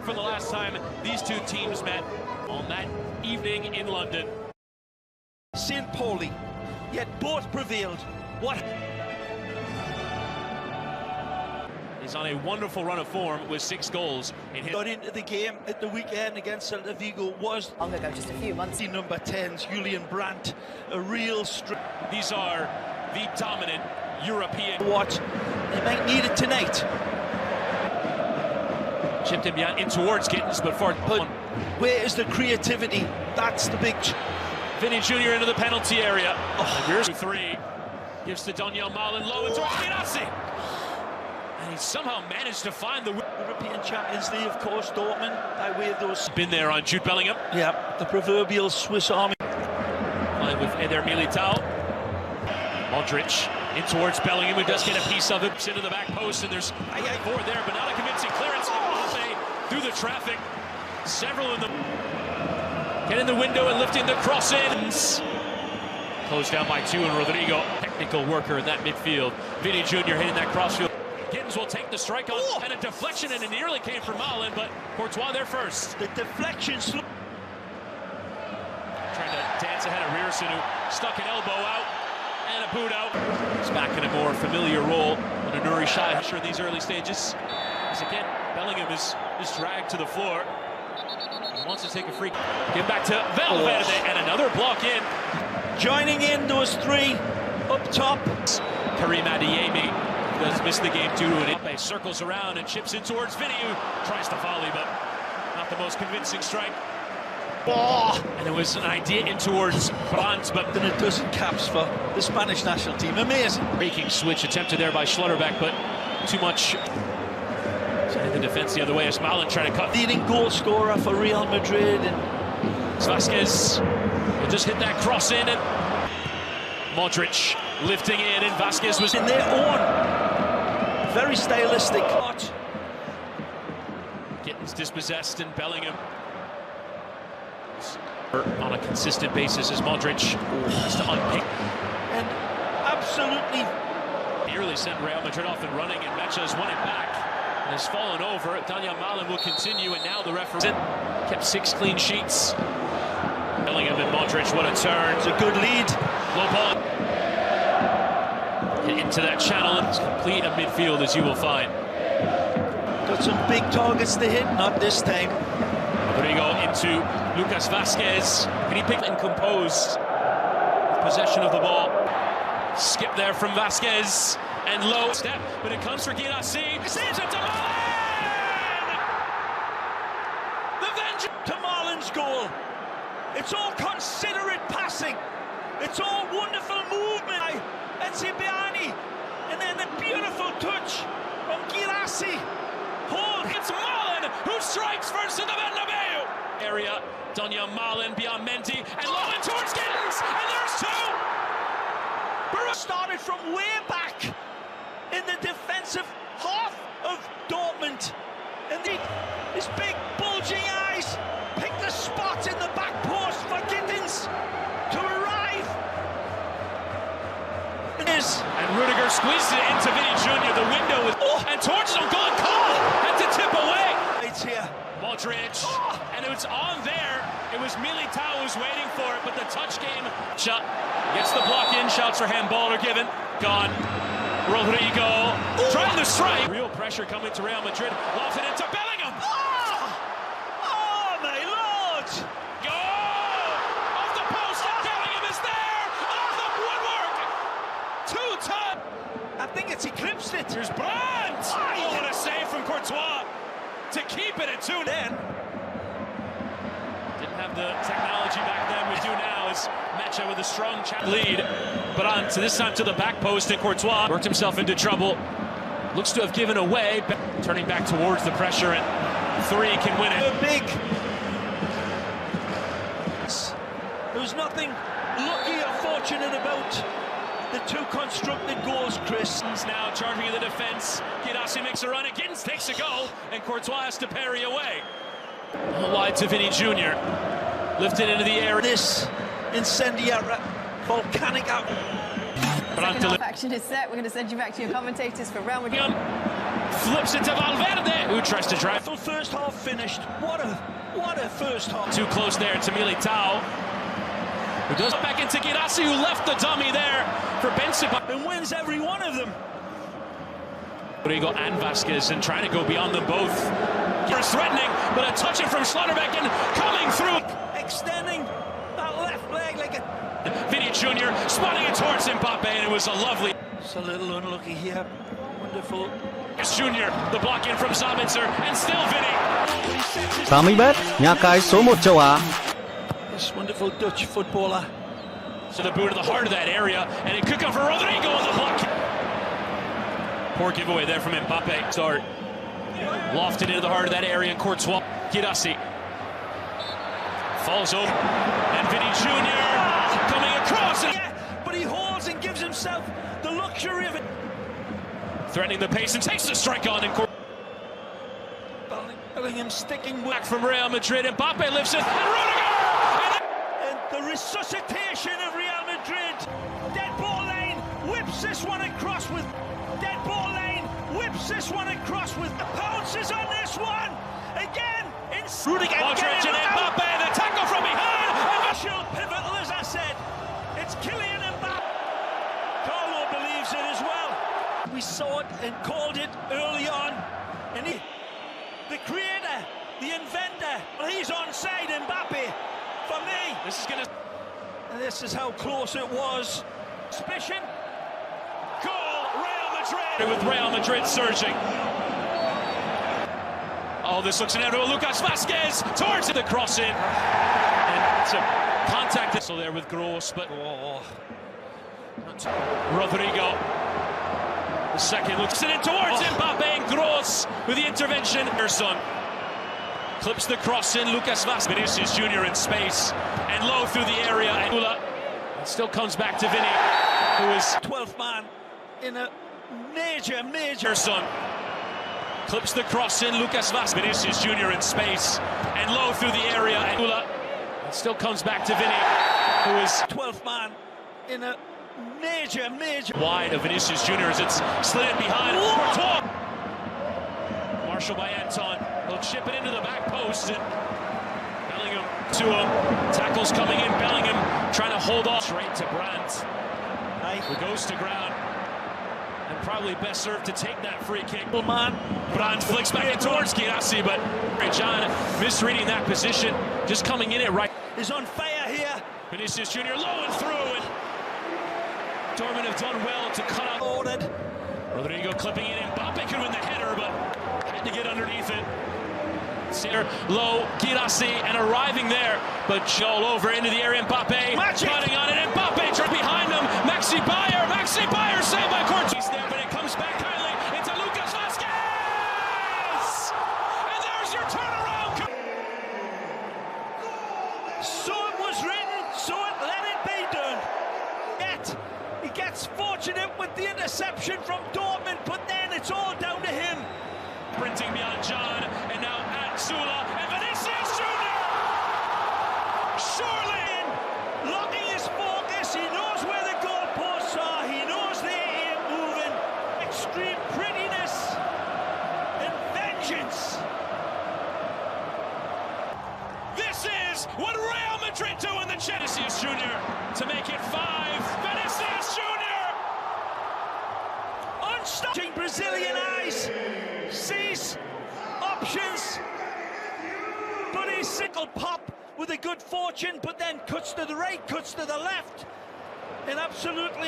for the last time these two teams met on that evening in London. St. Pauli, yet both prevailed. What? He's on a wonderful run of form with 6 goals. Got into the game at the weekend against Celta Vigo was long ago, just a few months. Number 10's Julian Brandt, a real These are the dominant European. What? They might need it tonight. Chipped him in towards Gittins, but where is the creativity? That's the big. Vinny Jr. into the penalty area. Oh, here's 3. Gives to Daniel Malin low into Girassi. And he somehow managed to find the European Champions League, of course, Dortmund, by way of those. Been there on Jude Bellingham. Yeah, the proverbial Swiss Army. Playing with Eder Militao. Modric in towards Bellingham, who does get a piece of it. Into the back post, and there's 4 there, but not a convincing clearance. Mbappe through the traffic. Several in the... Get in the window and lifting the cross in. Closed down by 2, and Rodrigo, technical worker in that midfield. Vinny Jr. hitting that crossfield. Gittins will take the strike on, and a deflection, and it nearly came from Malin, but Courtois there first. The deflection's... Trying to dance ahead of Rierson, who stuck an elbow out, and a boot out. He's back in a more familiar role than a Nuri Sahin in these early stages. As again, Bellingham is dragged to the floor. He wants to take a free. Get back to Valverde, and another block in. Joining in those 3 up top. Karim Adeyemi does miss the game too, and Mbappe circles around and chips in towards Vinny, who tries to volley, but not the most convincing strike. Oh. And there was an idea in towards Brandt, but then a dozen caps for the Spanish national team. Amazing. Breaking switch attempted there by Schlotterbeck, but too much. Sending the defense the other way as Malin trying to cut. Leading goal scorer for Real Madrid. And Vasquez will just hit that cross in, and Modric lifting in, and Vasquez was in their own very stylistic. Gittins dispossessed, and Bellingham on a consistent basis as Modric has to unpick. And absolutely nearly sent Real Madrid off and running, and Mecha has won it back and has fallen over. Daniel Malin will continue, and now the referee kept 6 clean sheets. Bellingham and Modric, what a turn. It's a good lead. Low ball. Hit into that channel, and it's complete a midfield, as you will find. Got some big targets to hit, not this time. Rodrigo into Lucas Vasquez. Can he pick and composed possession of the ball? Skip there from Vasquez, and low step, but it comes for Girassi. Saves it to Malin! The vengeance to Malin's goal. It's all considerate passing. It's all wonderful movement by Encibiani. And then the beautiful touch from Girassi. Hold, it's Malin who strikes first in the Bernabeu area. Daniel Malin beyond Mendy, and low in towards Gittins, and there's 2. Started from way back in the defensive half of Dortmund, and his big bulging eyes picked the spot in the back post for Gittins to arrive. And Rudiger squeezed it into Vinny Jr. The window was and towards him, goal call, had to tip away. It's here. Modric, and it was on there. It was Militao who's waiting for it, but the touch game. Shot gets the block in, shouts for handball are given. Gone. Rodrigo trying to strike. Real pressure coming to Real Madrid. Lofted into Bellingham. Oh my lord! Goal! Off the post, and Bellingham is there! Off the woodwork! 2-ton! I think it's eclipsed it. Here's Brandt! Oh, what a save from Courtois to keep it at 2 then. Didn't have the technology back then, we do now, as Mecha with a strong lead. But on to this time to the back post, and Courtois worked himself into trouble. Looks to have given away, turning back towards the pressure, and 3 can win it. Big. There was nothing lucky or fortunate about the 2 constructed goals, Chris. Now charging in the defense. Girassi makes a run, and Gittins takes a goal, and Courtois has to parry away. Wide to Vinny Jr. Lifted into the air. This incendiary, volcanic out. Second half action is set. We're going to send you back to your commentators for Real Madrid. Flips it to Valverde, who tries to drive. First half finished. What a first half. Too close there to Militao, who does back into Girassi, who left the dummy there for Benzema. And wins every one of them. Rodrigo and Vasquez, and trying to go beyond them both. First threatening, but a touch it from Schlotterbeck coming through. Extending that left leg like a... Vinny Jr. spotting it towards Mbappe, and it was a lovely... It's a little unlucky here. Wonderful. Junior, the block in from Sabitzer, and still Vinny. Samibet, nhà cái số 1 châu Á. This wonderful Dutch footballer. So the boot to the heart of that area, and it could come for Rodrigo on the block. Poor giveaway there from Mbappe. Start lofted into the heart of that area, and Courtois. Girassi falls over, and Vinny Jr. coming across. Yeah, but he holds and gives himself the luxury of it. Threatening the pace and takes the strike on. And Bellingham sticking back from Real Madrid. Mbappe lifts it, and Rudiger! And the resuscitation of Real Madrid. Dead ball lane, whips this one across with... Dead ball lane, whips this one across with... Pounces on this one! Again, in... Rudiger, Modric and Mbappe, the tackle from behind! Pivotal, as I said. It's Kylian Mbappe. Carlo believes it as well. We saw it and called it early on. And the creator, the inventor, well, he's onside, Mbappe. For me, this is gonna... And this is how close it was. Suspicion. Goal, Real Madrid! With Real Madrid surging. Oh, this looks inevitable. Lucas Vasquez towards the cross in. And it's a contact. So there with Gross, but... Oh. Rodrigo. The second looks it in towards Mbappe, and Gross with the intervention. Erson clips the cross in. Lucas Vasquez. Vinicius Jr. in space and low through the area. And it still comes back to Vinny, who is 12th man in a major. Erson clips the cross in. Lucas Vasquez. Vinicius Jr. in space and low through the area. And it still comes back to Vinny, who is 12th man in a major. Wide of Vinicius Jr. as it's slid in behind. Courtois. Marshall by Anton. They'll chip it into the back post. And Bellingham to him. Tackles coming in. Bellingham trying to hold off. Straight to Brandt. Who goes to ground. And probably best served to take that free kick. Brandt flicks back in towards Girassi, but John misreading that position. Just coming in it right. Is on fire here. Vinicius Jr. low and through. And Dortmund have done well to cut out. Ordered. Rodrigo clipping it in. Mbappe could win the header, but had to get underneath it. Center low, Girassi, and arriving there, but all over into the area. Mbappe cutting on it. Mbappe turned behind him. Maxi Bayer saved by Courtois. He's there, but it comes back kindly into Lucas Vasquez, and there's your turnaround. So it was written, so let it be done. Yet he gets fortunate with the interception from Dortmund, but then it's all down to him. Sprinting beyond John, and now at Zula, and Vinicius Jr. Surely locking his focus. He knows where the goalposts are. He knows they ain't moving. Extreme prettiness and vengeance. This is what Real Madrid do in the Vinicius Jr. to make it 5. Vinicius Jr. Unstopping Brazilian eyes. Sees options, but he's sickle pop with a good fortune, but then cuts to the right, cuts to the left, and absolutely